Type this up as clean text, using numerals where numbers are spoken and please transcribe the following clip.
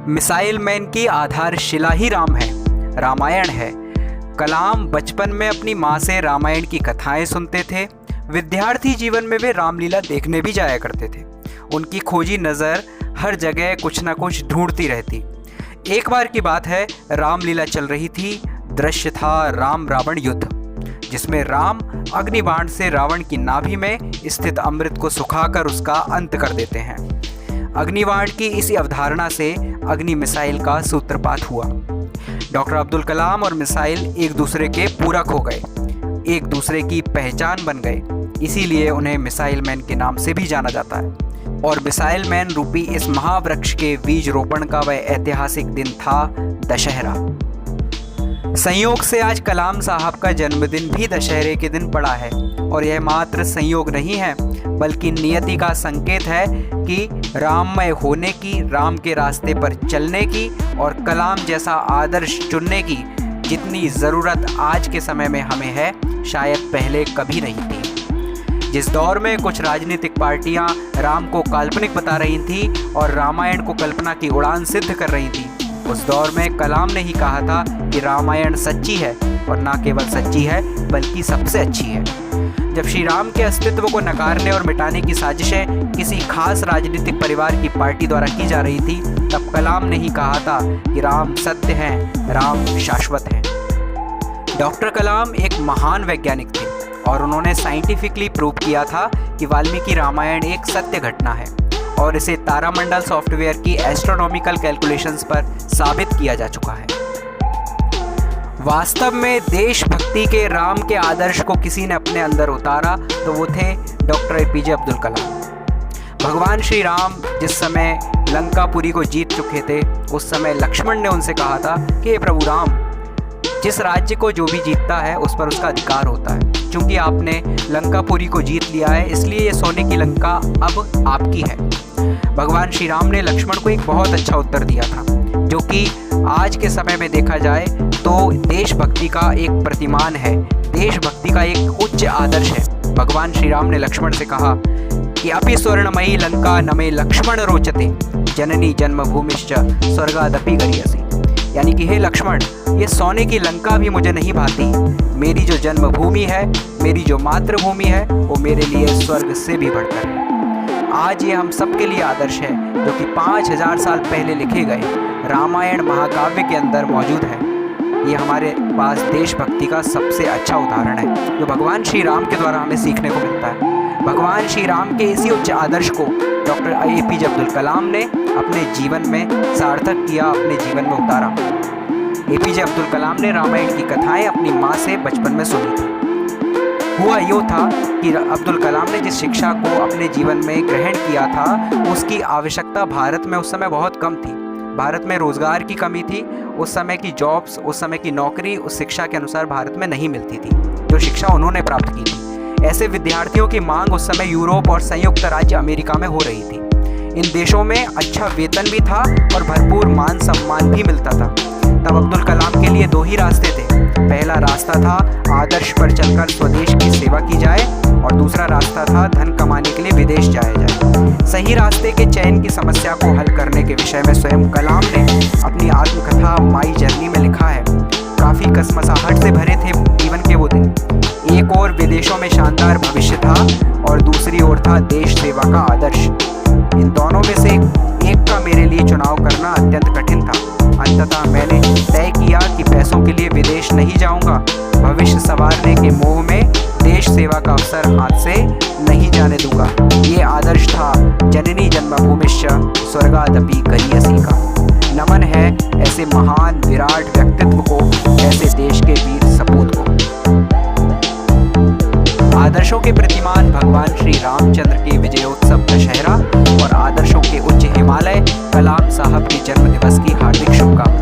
Missile man की आधारशिला ही राम है, रामायण है। कलाम बचपन में अपनी माँ से रामायण की कथाएं सुनते थे। विद्यार्थी जीवन में वे रामलीला देखने भी जाया करते थे। उनकी खोजी नज़र हर जगह कुछ न कुछ ढूंढती रहती। एक बार की बात है, रामलीला चल रही थी। दृश्य था राम रावण युद्ध, जिसमें राम अग्निबाण से रावण की नाभि में स्थित अमृत को सुखाकर उसका अंत कर देते हैं। अग्निबाण की इसी अवधारणा से अग्नि मिसाइल का सूत्रपात हुआ। डॉक्टर अब्दुल कलाम और मिसाइल एक दूसरे के पूरक हो गए, एक दूसरे की पहचान बन गए। इसीलिए उन्हें मिसाइल मैन के नाम से भी जाना जाता है। और मिसाइल मैन रूपी इस महावृक्ष के बीज रोपण का वह ऐतिहासिक दिन था दशहरा। संयोग से आज कलाम साहब का जन्मदिन भी दशहरे के दिन पड़ा है। और यह मात्र संयोग नहीं है, बल्कि नियति का संकेत है कि राममय होने की, राम के रास्ते पर चलने की और कलाम जैसा आदर्श चुनने की जितनी ज़रूरत आज के समय में हमें है, शायद पहले कभी नहीं थी। जिस दौर में कुछ राजनीतिक पार्टियां राम को काल्पनिक बता रही थीं और रामायण को कल्पना की उड़ान सिद्ध कर रही थीं, उस दौर में कलाम ने ही कहा था कि रामायण सच्ची है, और ना केवल सच्ची है बल्कि सबसे अच्छी है। जब श्री राम के अस्तित्व को नकारने और मिटाने की साजिशें किसी खास राजनीतिक परिवार की पार्टी द्वारा की जा रही थी, तब कलाम ने ही कहा था कि राम सत्य हैं, राम शाश्वत हैं। डॉक्टर कलाम एक महान वैज्ञानिक थे और उन्होंने साइंटिफिकली प्रूव किया था कि वाल्मीकि रामायण एक सत्य घटना है, और इसे तारामंडल सॉफ्टवेयर की एस्ट्रोनॉमिकल कैलकुलेशंस पर साबित किया जा चुका है। वास्तव में देशभक्ति के राम के आदर्श को किसी ने अपने अंदर उतारा तो वो थे डॉक्टर APJ अब्दुल कलाम। भगवान श्री राम जिस समय लंकापुरी को जीत चुके थे, उस समय लक्ष्मण ने उनसे कहा था कि हे प्रभु राम, जिस राज्य को जो भी जीतता है उस पर उसका अधिकार होता है। क्योंकि आपने लंकापुरी को जीत लिया है, इसलिए ये सोने की लंका अब आपकी है। भगवान श्री राम ने लक्ष्मण को एक बहुत अच्छा उत्तर दिया था, जो कि आज के समय में देखा जाए तो देशभक्ति का एक प्रतिमान है, देशभक्ति का एक उच्च आदर्श है। भगवान श्री राम ने लक्ष्मण से कहा कि अपि स्वर्णमयी लंका न मे लक्ष्मण रोचते, जननी जन्मभूमिश्च स्वर्गादपि गरीयसी। यानी कि हे लक्ष्मण, ये सोने की लंका भी मुझे नहीं भाती। मेरी जो जन्मभूमि है, मेरी जो मातृभूमि है, वो मेरे लिए स्वर्ग से भी बढ़कर है। आज ये हम सबके लिए आदर्श है, जो कि 5000 साल पहले लिखे गए रामायण महाकाव्य के अंदर मौजूद है। ये हमारे पास देशभक्ति का सबसे अच्छा उदाहरण है, जो भगवान श्री राम के द्वारा हमें सीखने को मिलता है। भगवान श्री राम के इसी उच्च आदर्श को डॉक्टर APJ अब्दुल कलाम ने अपने जीवन में सार्थक किया, अपने जीवन में उतारा। APJ अब्दुल कलाम ने रामायण की कथाएं अपनी माँ से बचपन में सुनी थी। हुआ यूँ था कि अब्दुल कलाम ने जिस शिक्षा को अपने जीवन में ग्रहण किया था, उसकी आवश्यकता भारत में उस समय बहुत कम थी। भारत में रोज़गार की कमी थी। उस समय की जॉब्स, उस समय की नौकरी उस शिक्षा के अनुसार भारत में नहीं मिलती थी, जो शिक्षा उन्होंने प्राप्त की थी। ऐसे विद्यार्थियों की मांग उस समय यूरोप और संयुक्त राज्य अमेरिका में हो रही थी। इन देशों में अच्छा वेतन भी था और भरपूर मान सम्मान भी मिलता था। तब अब्दुल कलाम के लिए दो ही रास्ते थे। पहला रास्ता था आदर्श पर चलकर स्वदेश की सेवा की जाए, और दूसरा रास्ता था धन कमाने के लिए विदेश जाया जाए। सही रास्ते के चयन की समस्या को हल करने के विषय में स्वयं कलाम ने अपनी आत्मकथा माई जर्नी में लिखा है। काफ़ी कसमसाहट से भरे थे जीवन के वो दिन। एक ओर विदेशों में शानदार भविष्य था और दूसरी ओर था देश सेवा का आदर्श। इन दोनों में से एक का मेरे लिए चुनाव करना अत्यंत कठिन था। अंततः मैंने तय किया कि पैसों के लिए विदेश नहीं जाऊंगा। भविष्य संवारने के मोह में देश सेवा का अवसर हाथ से नहीं जाने दूंगा। ये आदर्श था जननी जन्मभूमिश्च स्वर्गादपि गरीयसी का। नमन है ऐसे महान विराट व्यक्तित्व को, ऐसे देश के वीर सपूत को। आदर्शों के प्रतिमान भगवान श्री रामचंद्र के विजयोत्सव दशहरा और आदर्शों के उच्च हिमालय कलाम साहब के जन्मदिवस की हार्दिक शुभकामनाएं।